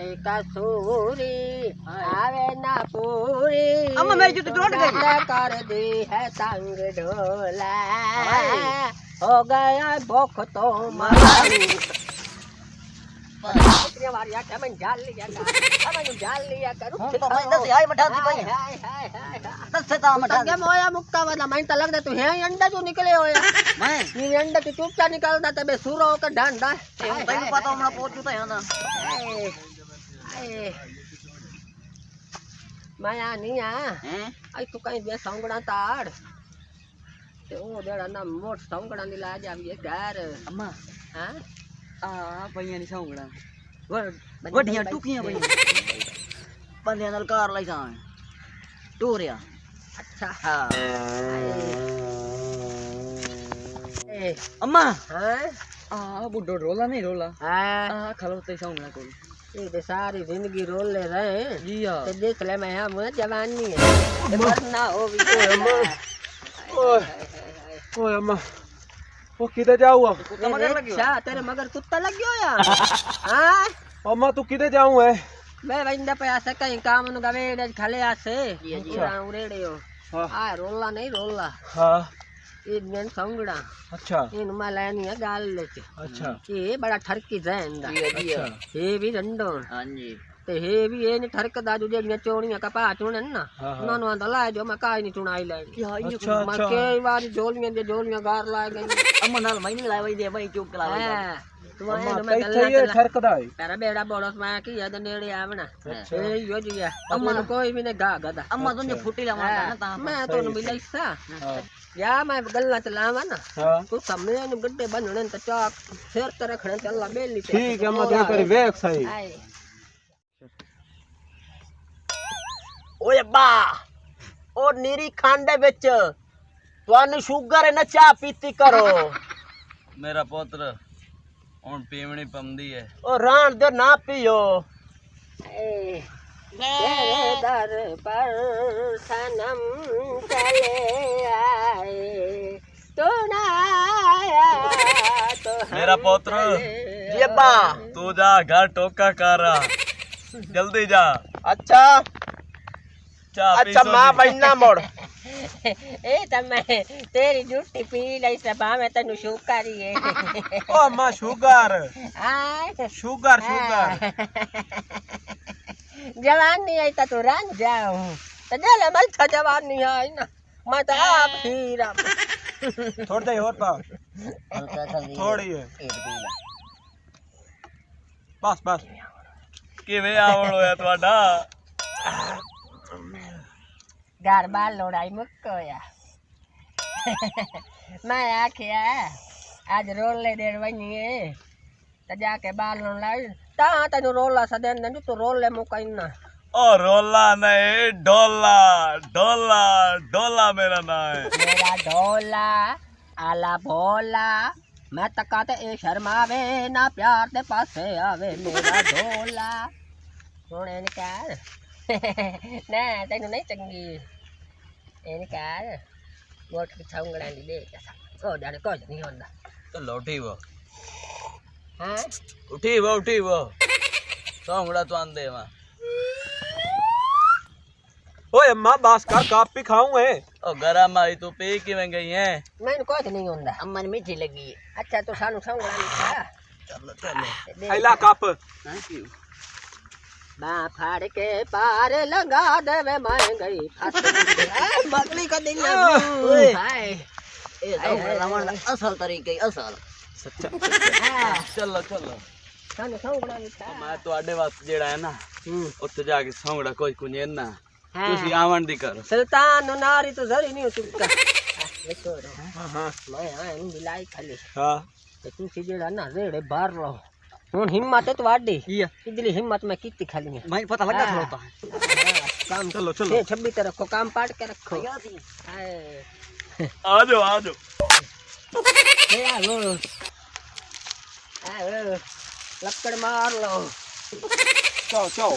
ते कसूरी आवे ना पूरी अम्मा मेरी जूती टूट गई कर दी है संग ढोला हो गया भूख तो मारी वारिया क्या मैं जाल लिया करूं तो मैं 10 हाय मठा दी भाई हाय हाय हाय 10 से ता मठा क्या मोया मुक्का वाला मैं तो लगदा तू है अंडा जो निकले हो यार मैं ये अंडा तू चुपचाप निकालदा तबे सूरो का ढांडा तैਨੂੰ पता हमरा पहुंचू ता है ना मैं आ नहीं आ हैं आई तू कहीं बे सौंगड़ा ताड़ ते ओ जेड़ा ना मोट सौंगड़ा नी ला जावी घर अम्मा हां आ भैया नी सौंगड़ा वड्डियां टुकियां भैया बंदे नाल कार लाई सा टोरिया अच्छा हां ए अम्मा हां आ बुड्ढो रोला नहीं रोला हां आ खलोते सौंगड़ा कोल ये सारी जिंदगी रोल ले रहे जी हां ते देख ले मैं हम जवानी है वरना हो भी ओए अम्मा वो किधर जाऊँ अब कुत्ता मगर लग गया अच्छा तेरे मगर कुत्ता लग गयो या हां अम्मा तू किधर जाऊँ है मैं वंदा पे आसे कहीं काम नु गवेड़े खले आसे जी जी उड़ेड़े हो हाँ आ रोला नहीं रोला हाँ ये मेन सौंगड़ा अच्छा इन मालानी है गाल ले अच्छा ये बड़ा ठरकी जैंदा जी जी ये भी रंडो हां जी ते हे भी ये ने ठरकदा जो जेड़ियां चोड़ियां कपा चुनन ना हाँ, हाँ। नोनो आंदा लाए जो मैं काई नहीं चुनाई लाए क्या ये अच्छा मैं अच्छा कई बार जोलियां गार लाए गई अम्मा नाल मैं नहीं लाए दे भाई चुप करा हां तुम्हारे अम्मा मैं कई ये ठरकदा है तेरा बेड़ा बोलस मैं की याद नेड़े आवना अच्छा। ए यो जिया अम्मा कोई भी ने गा गदा अम्मा तुझे फुटी ला मारता ना ता मैं तो न मिलैसा हाँ या मैं गल्ला चलावा ना हाँ तू समय ने गड्ढे बनने त चाक सिर ते रखने चला बेली ते ठीक है अम्मा तेरे पर वेख सही हाय ਓਏ ਬਾ ਉਹ ਨੀਰੀ ਖਾਂਡੇ ਵਿੱਚ ਤੁਹਾਨੂੰ ਸ਼ੂਗਰ ਹੈ ਨਾ ਚਾਹ ਪੀਤੀ ਕਰੋ मेरा पुत्र हुण पीवनी पमदी है ਉਹ ਰਾਣ ਦੇ ਨਾ ਪੀਓ तेरे दर पर सनम चले आए तू ना आया तो मेरा पुत्र ये बा तू जा घर टोका कर रहा जल्दी जा अच्छा चाह पी अच्छा सो मां जी। बनना मोड़ ए तमे तेरी झूठी पी लई से भावे तनु शुकारी है ओ अम्मा शुगर आय शुगर शुगर जवानी आई तो रन जाऊं तो जले मैं था जवानी आई ना मैं तो आप हीरा थोड़ी देर और पा हल्का सा थोड़ी है बस बस किवें आवड़ होया तुहाडा घर बाल लोड़ाई मुक्को या मैं आखिया आज रोले देर वनी है तो जाके बाल लोन लाई ता तनु रोला सा देन दनु तो रोले मुकइना ओ रोला नहीं डोला डोला डोला मेरा नाम है मेरा ढोला आला भोला मैं तकाते ए शर्मावे ना प्यार दे पासे आवे मेरा ढोला सोने ने कर ना तेनु नहीं चंगी एने कर वोट की छौंगड़ा दी दे ओ जाने कुछ नहीं होंदा चलो उठी वो हां उठी वो सौंगड़ा तो आंदे वा ओए अम्मा बस कर काप भी खाऊं है ओ गरम आई तू पी किवें गई है मैंने कुछ नहीं होंदा अम्मा ने मीठी लगी है अच्छा तो सानू छौंगड़ा नहीं खा चलो चलो ऐला कप हां क्यों मैं फाड़ के पार लगा देवे मैं गई फंस मगली का दिन ओए। हाय ए तो रमण असल तरीके असल सच्चा चलो चलो सानू छौंगड़ा नहीं खा मैं ਤੁਹਾਡੇ ਵਾਸਤੇ ਜਿਹੜਾ ਹੈ ਨਾ ਉੱਥੇ ਜਾ ਕੇ ਸੌਂਗੜਾ ਕੋਈ ਕੁਝ ਨਹੀਂ ਨਾ हाँ। ਤੁਸੀਂ ਆਵਣ ਦੀ ਕਰੋ सुल्तान नारी तो जरी नहीं हो चुका हां हां मैं आए मिलाई खाली हां ते तू सीधे ना रेड़े बाहर लो हुन हिम्मत है तुम्हारी ये इधली हिम्मत में कीती खाली है मैं पता लगा हाँ। खलोता काम चलो चलो 26 पे रखो काम पाट के रखो हाय आ जाओ ले आ लो लक्कड़ मार लो चलो चलो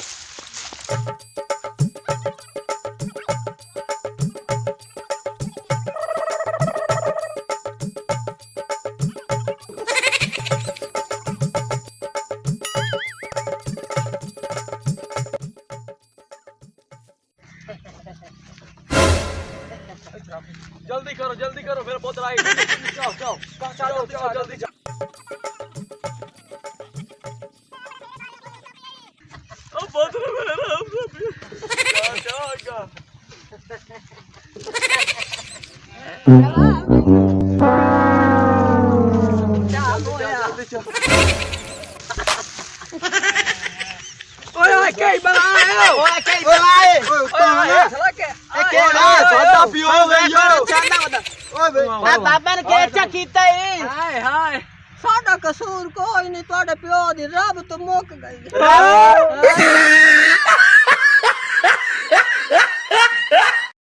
जल्दी करो मेरा बोतल आई जाओ चलो जल्दी जाओ अब बोतल मेरा नाम क्या ओए कई बनाए ओए कई चलाए चला के सोडा पियो बाबा ने क्या कीता है ਹਾਏ ਹਾਏ ਸਾਡਾ ਕਸੂਰ ਕੋਈ ਨਹੀਂ ਤੁਹਾਡੇ ਪਿਓ ਦੀ ਰੱਬ ਤੋਂ ਮੁੱਕ ਗਈ हाय